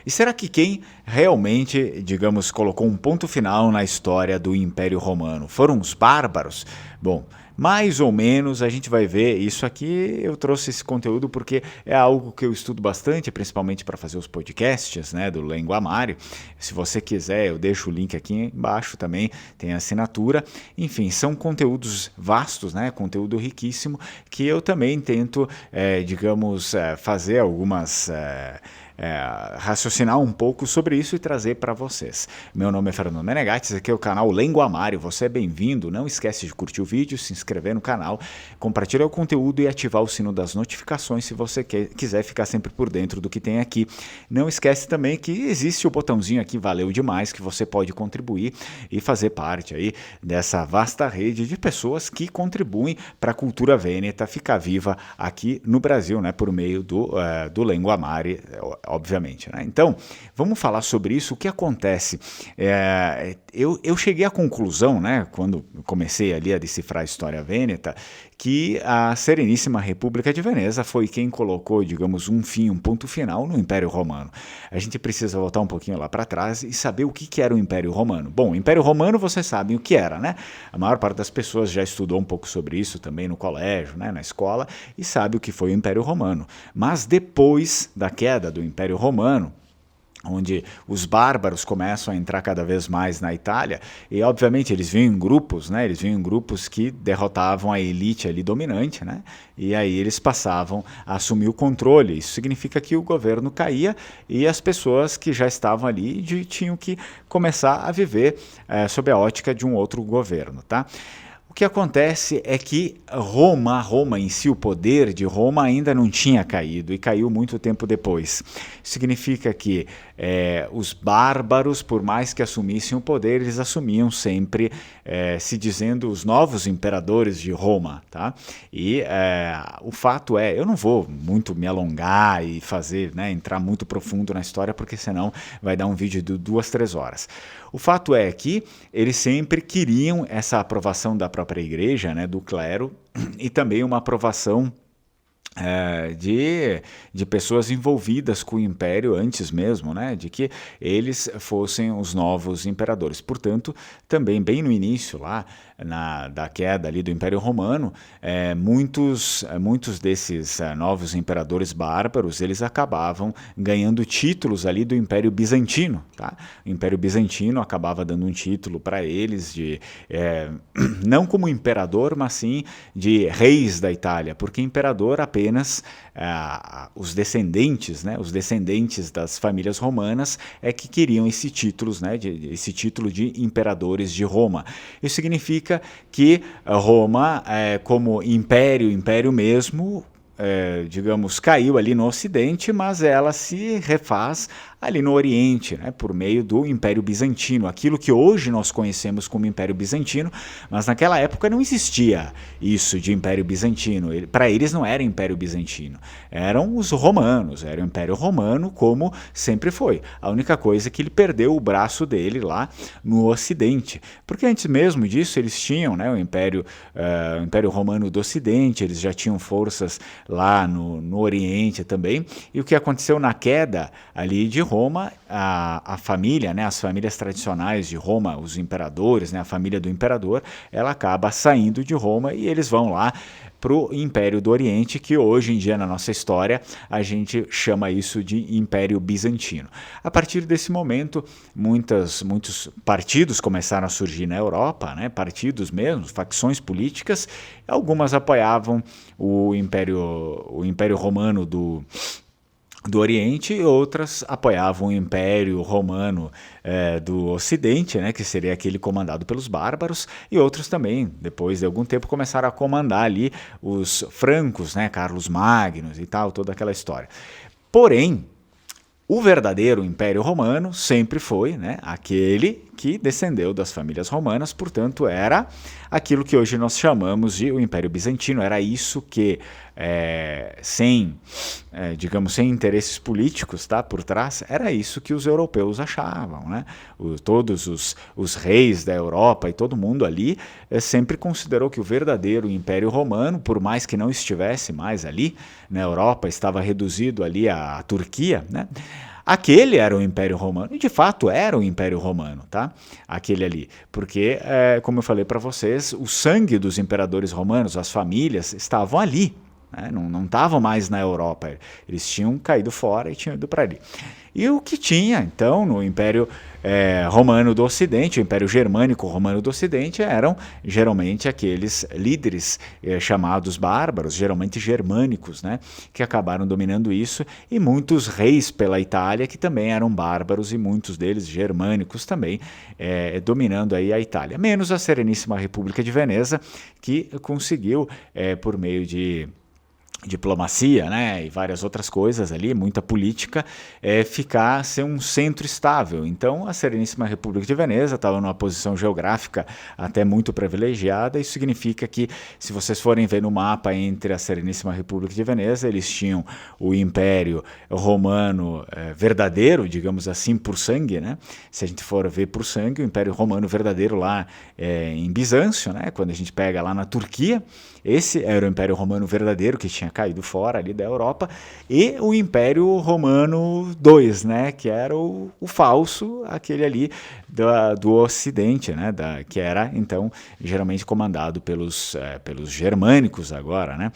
E será que quem realmente, digamos, colocou um ponto final na história do Império Romano foram os bárbaros? Bom, mais ou menos a gente vai ver isso aqui. Eu trouxe esse conteúdo porque é algo que eu estudo bastante, principalmente para fazer os podcasts, né, do Lenguamário. Se você quiser, eu deixo o link aqui embaixo também, tem a assinatura. Enfim, são conteúdos vastos, né, conteúdo riquíssimo, que eu também tento, digamos, fazer algumas... raciocinar um pouco sobre isso e trazer para vocês. Meu nome é Fernando Menegatti, aqui é o canal Lenguamário, você é bem-vindo, não esquece de curtir o vídeo, se inscrever no canal, compartilhar o conteúdo e ativar o sino das notificações se você quiser ficar sempre por dentro do que tem aqui. Não esquece também que existe o botãozinho aqui, valeu demais, que você pode contribuir e fazer parte aí dessa vasta rede de pessoas que contribuem para a cultura vêneta ficar viva aqui no Brasil, né, por meio do Lenguamário, obviamente, né? Então, vamos falar sobre isso. O que acontece? Eu cheguei à conclusão, né, quando comecei ali a decifrar a história vêneta, que a Sereníssima República de Veneza foi quem colocou, digamos, um ponto final no Império Romano. A gente precisa voltar um pouquinho lá para trás e saber o que era o Império Romano. Bom, o Império Romano, vocês sabem o que era, né? A maior parte das pessoas já estudou um pouco sobre isso também no colégio, né, na escola, e sabe o que foi o Império Romano. Mas depois da queda do Império Romano, onde os bárbaros começam a entrar cada vez mais na Itália, e obviamente eles vinham em grupos, né? Eles vinham em grupos que derrotavam a elite ali dominante, né? E aí eles passavam a assumir o controle. Isso significa que o governo caía e as pessoas que já estavam ali tinham que começar a viver sob a ótica de um outro governo, tá? O que acontece é que Roma em si, o poder de Roma ainda não tinha caído e caiu muito tempo depois. Significa que os bárbaros, por mais que assumissem o poder, eles assumiam sempre se dizendo os novos imperadores de Roma, tá? E o fato é, eu não vou muito me alongar e fazer, né, entrar muito profundo na história, porque senão vai dar um vídeo de 2, 3 horas. O fato é que eles sempre queriam essa aprovação da própria igreja, né, do clero, e também uma aprovação de pessoas envolvidas com o império antes mesmo, né, de que eles fossem os novos imperadores. Portanto, também bem no início lá da queda ali do Império Romano, muitos desses novos imperadores bárbaros, eles acabavam ganhando títulos ali do Império Bizantino, tá? O Império Bizantino acabava dando um título para eles de não como imperador, mas sim de reis da Itália, porque imperador apenas os descendentes, né, os descendentes das famílias romanas que queriam esse título, né, esse título de imperadores de Roma. Isso significa que Roma, como império mesmo, digamos, caiu ali no Ocidente, mas ela se refaz ali no Oriente, né, por meio do Império Bizantino, aquilo que hoje nós conhecemos como Império Bizantino, mas naquela época não existia isso de Império Bizantino. Para eles não era Império Bizantino, eram os romanos, era o Império Romano como sempre foi. A única coisa é que ele perdeu o braço dele lá no Ocidente, porque antes mesmo disso eles tinham, né, o Império Romano do Ocidente, eles já tinham forças lá no Oriente também, e o que aconteceu na queda ali de Roma, a família, né, as famílias tradicionais de Roma, os imperadores, né, a família do imperador, ela acaba saindo de Roma e eles vão lá para o Império do Oriente, que hoje em dia na nossa história a gente chama isso de Império Bizantino. A partir desse momento, muitos partidos começaram a surgir na Europa, né, partidos mesmo, facções políticas, algumas apoiavam o Império Romano do Oriente, e outras apoiavam o Império Romano do Ocidente, né, que seria aquele comandado pelos bárbaros, e outros também, depois de algum tempo, começaram a comandar ali os francos, né, Carlos Magno e tal, toda aquela história. Porém, o verdadeiro Império Romano sempre foi, né, aquele que descendeu das famílias romanas, portanto era aquilo que hoje nós chamamos de o Império Bizantino. Era isso que, sem interesses políticos, tá, por trás, era isso que os europeus achavam, né? Todos os reis da Europa e todo mundo ali sempre considerou que o verdadeiro Império Romano, por mais que não estivesse mais ali na Europa, estava reduzido ali à Turquia, né? Aquele era o Império Romano, e de fato era o Império Romano, tá? Aquele ali, porque, como eu falei para vocês, o sangue dos imperadores romanos, as famílias, estavam ali, né? Não estavam mais na Europa, eles tinham caído fora e tinham ido para ali. E o que tinha, então, no Império Romano do Ocidente, o Império Germânico Romano do Ocidente, eram geralmente aqueles líderes chamados bárbaros, geralmente germânicos, né, que acabaram dominando isso, e muitos reis pela Itália que também eram bárbaros, e muitos deles germânicos também, dominando aí a Itália. Menos a Sereníssima República de Veneza, que conseguiu, por meio de diplomacia, né, e várias outras coisas ali, muita política, ser um centro estável. Então, a Sereníssima República de Veneza estava numa posição geográfica até muito privilegiada. Isso significa que, se vocês forem ver no mapa entre a Sereníssima República de Veneza, eles tinham o Império Romano verdadeiro, digamos assim, por sangue, né? Se a gente for ver por sangue, o Império Romano verdadeiro lá em Bizâncio, né, quando a gente pega lá na Turquia, esse era o Império Romano verdadeiro, que tinha caído fora ali da Europa, e o Império Romano II, né, que era o falso, aquele ali do Ocidente, né, que era, então, geralmente comandado pelos germânicos agora, né.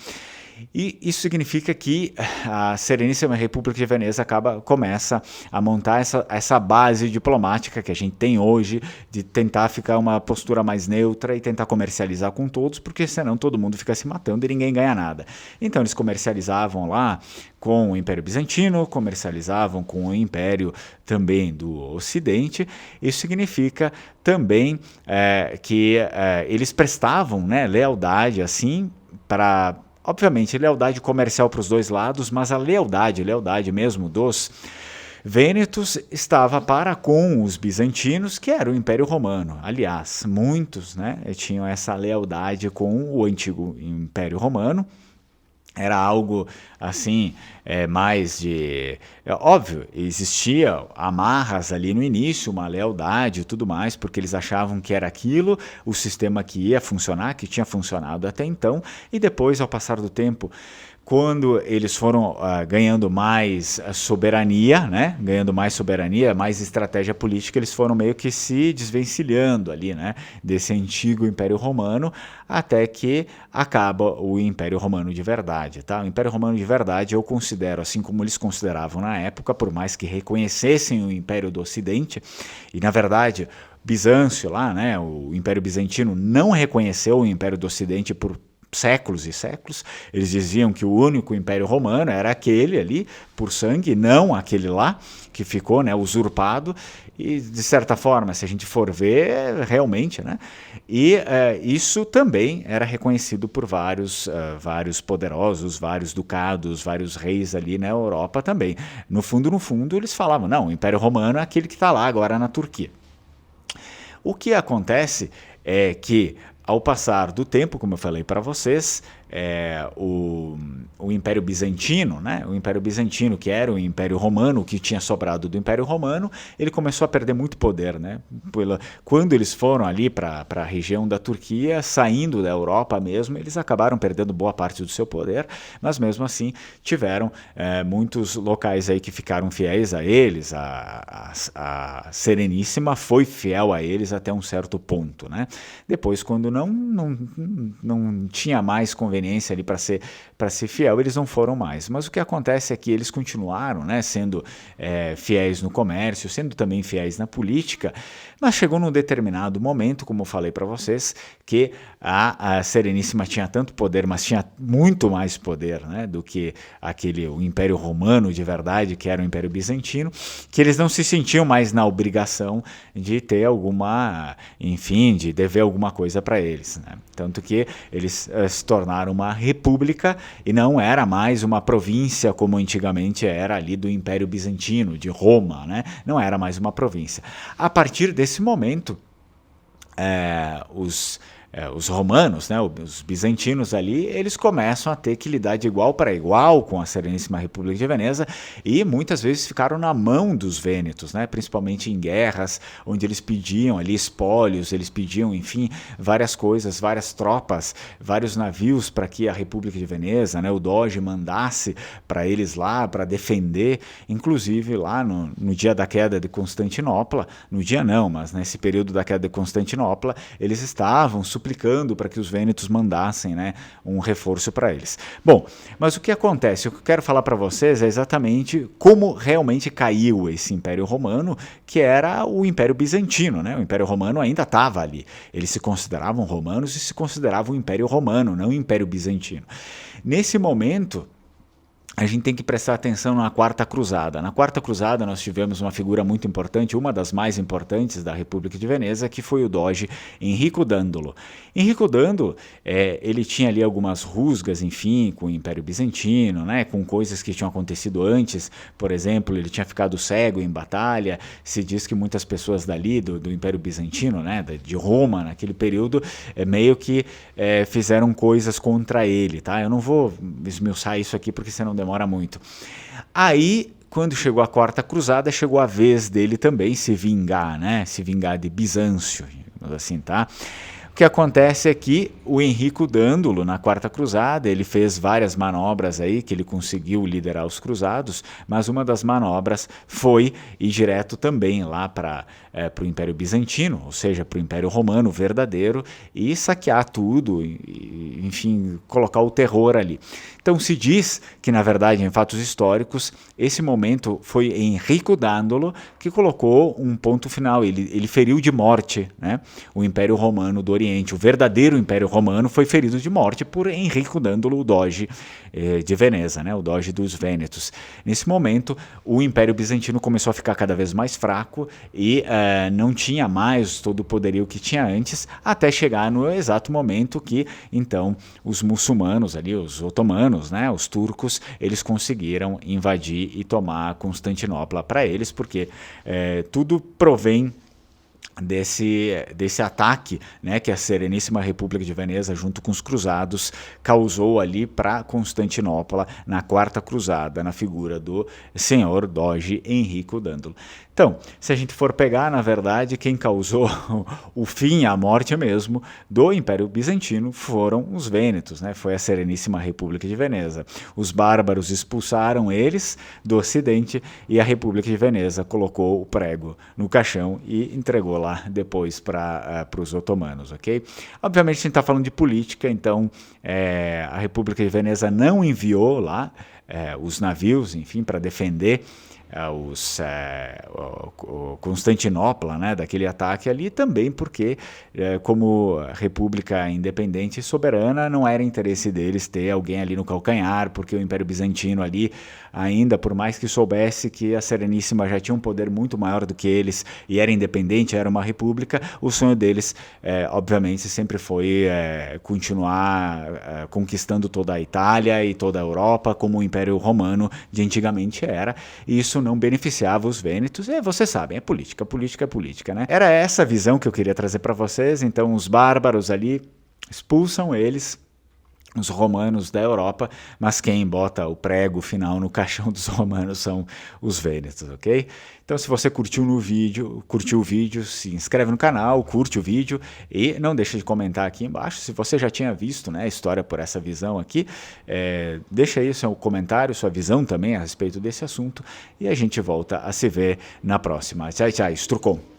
E isso significa que a Sereníssima República de Veneza começa a montar essa base diplomática que a gente tem hoje, de tentar ficar uma postura mais neutra e tentar comercializar com todos, porque senão todo mundo fica se matando e ninguém ganha nada. Então eles comercializavam lá com o Império Bizantino, comercializavam com o Império também do Ocidente. Isso significa também que eles prestavam, né, lealdade assim para... Obviamente, lealdade comercial para os dois lados, mas a lealdade mesmo dos Vênetos estava para com os bizantinos, que era o Império Romano. Aliás, muitos, né, tinham essa lealdade com o antigo Império Romano. Era algo assim, mais de... óbvio, existia amarras ali no início, uma lealdade e tudo mais, porque eles achavam que era aquilo, o sistema que ia funcionar, que tinha funcionado até então, e depois, ao passar do tempo, quando eles foram ganhando mais soberania, né? Ganhando mais soberania, mais estratégia política, eles foram meio que se desvencilhando ali, né? Desse antigo Império Romano, até que acaba o Império Romano de verdade, tá? O Império Romano de verdade eu considero, assim como eles consideravam na época, por mais que reconhecessem o Império do Ocidente, e na verdade Bizâncio lá, né? O Império Bizantino não reconheceu o Império do Ocidente por séculos e séculos. Eles diziam que o único Império Romano era aquele ali, por sangue, não aquele lá, que ficou, né, usurpado, e de certa forma, se a gente for ver, realmente, né, e isso também era reconhecido por vários poderosos, vários ducados, vários reis ali na Europa também. No fundo, eles falavam, não, o Império Romano é aquele que está lá agora na Turquia. O que acontece é que, ao passar do tempo, como eu falei para vocês, o Império Bizantino, né? O Império Bizantino, que era o Império Romano, que tinha sobrado do Império Romano, ele começou a perder muito poder, né? Quando eles foram ali para a região da Turquia, saindo da Europa mesmo, eles acabaram perdendo boa parte do seu poder, mas mesmo assim tiveram muitos locais aí que ficaram fiéis a eles. A Sereníssima foi fiel a eles até um certo ponto, né? Depois, quando não tinha mais conveniência ali para ser fiel, eles não foram mais. Mas o que acontece é que eles continuaram, né, sendo fiéis no comércio, sendo também fiéis na política, mas chegou num determinado momento, como eu falei para vocês, que a Sereníssima tinha tanto poder, mas tinha muito mais poder, né, do que o Império Romano de verdade, que era o Império Bizantino, que eles não se sentiam mais na obrigação de ter de dever alguma coisa para eles, né? Tanto que eles se tornaram uma república e não era mais uma província como antigamente era ali do Império Bizantino, de Roma, né? Não era mais uma província. A partir desse momento, os os romanos, né, os bizantinos ali, eles começam a ter que lidar de igual para igual com a Sereníssima República de Veneza e muitas vezes ficaram na mão dos vênetos, né, principalmente em guerras, onde eles pediam ali espólios, eles pediam, enfim, várias coisas, várias tropas, vários navios para que a República de Veneza, né, o Doge mandasse para eles lá, para defender, inclusive lá no dia da queda de Constantinopla, no dia não, mas nesse período da queda de Constantinopla, eles estavam suplicando para que os vênetos mandassem, né, um reforço para eles. Bom, mas o que acontece? O que eu quero falar para vocês é exatamente como realmente caiu esse Império Romano, que era o Império Bizantino, né? O Império Romano ainda estava ali. Eles se consideravam romanos e se consideravam o Império Romano, não o Império Bizantino. Nesse momento, a gente tem que prestar atenção na Quarta Cruzada. Na Quarta Cruzada nós tivemos uma figura muito importante, uma das mais importantes da República de Veneza, que foi o Doge Enrico Dandolo. Enrico Dandolo, ele tinha ali algumas rusgas, enfim, com o Império Bizantino, né, com coisas que tinham acontecido antes. Por exemplo, ele tinha ficado cego em batalha. Se diz que muitas pessoas dali, do Império Bizantino, né, de Roma, naquele período, meio que fizeram coisas contra ele. Tá? Eu não vou esmiuçar isso aqui porque senão demora muito. Aí, quando chegou a Quarta Cruzada, chegou a vez dele também se vingar, né? Se vingar de Bizâncio, assim, tá? O que acontece é que o Enrico Dandolo, na Quarta Cruzada, ele fez várias manobras aí que ele conseguiu liderar os cruzados, mas uma das manobras foi ir direto também lá para o Império Bizantino, ou seja, para o Império Romano verdadeiro, e saquear tudo, enfim, colocar o terror ali. Então se diz que, na verdade, em fatos históricos, esse momento foi Enrico Dandolo que colocou um ponto final, ele feriu de morte, né, o Império Romano do Oriente. O verdadeiro Império Romano foi ferido de morte por Enrico Dandolo, o Doge de Veneza, né, o Doge dos Vênetos. Nesse momento, o Império Bizantino começou a ficar cada vez mais fraco e não tinha mais todo o poderio que tinha antes, até chegar no exato momento que, então, os muçulmanos ali, os otomanos, né, os turcos, eles conseguiram invadir e tomar Constantinopla para eles, porque tudo provém desse ataque, né, que a Sereníssima República de Veneza, junto com os cruzados, causou ali para Constantinopla na Quarta Cruzada, na figura do senhor Doge Enrico Dandolo. Então, se a gente for pegar, na verdade, quem causou o fim, a morte mesmo, do Império Bizantino foram os vênetos, né? Foi a Sereníssima República de Veneza. Os bárbaros expulsaram eles do Ocidente e a República de Veneza colocou o prego no caixão e entregou lá depois para os otomanos, ok? Obviamente a gente está falando de política, então a República de Veneza não enviou lá os navios, enfim, para defender Constantinopla, né, daquele ataque ali, também porque, como república independente e soberana, não era interesse deles ter alguém ali no calcanhar, porque o Império Bizantino ali, ainda, por mais que soubesse que a Sereníssima já tinha um poder muito maior do que eles e era independente, era uma república, o sonho deles, obviamente, sempre foi continuar conquistando toda a Itália e toda a Europa, como o Império Romano de antigamente era, e isso não beneficiava os vênetos, e vocês sabem, política é política, né? Era essa a visão que eu queria trazer para vocês. Então os bárbaros ali expulsam eles, os romanos da Europa, mas quem bota o prego final no caixão dos romanos são os vênetos, ok? Então se você curtiu o vídeo, se inscreve no canal, curte o vídeo e não deixa de comentar aqui embaixo se você já tinha visto, né, a história por essa visão aqui. Deixa aí seu comentário, sua visão também a respeito desse assunto e a gente volta a se ver na próxima. Tchau, tchau, Strucon!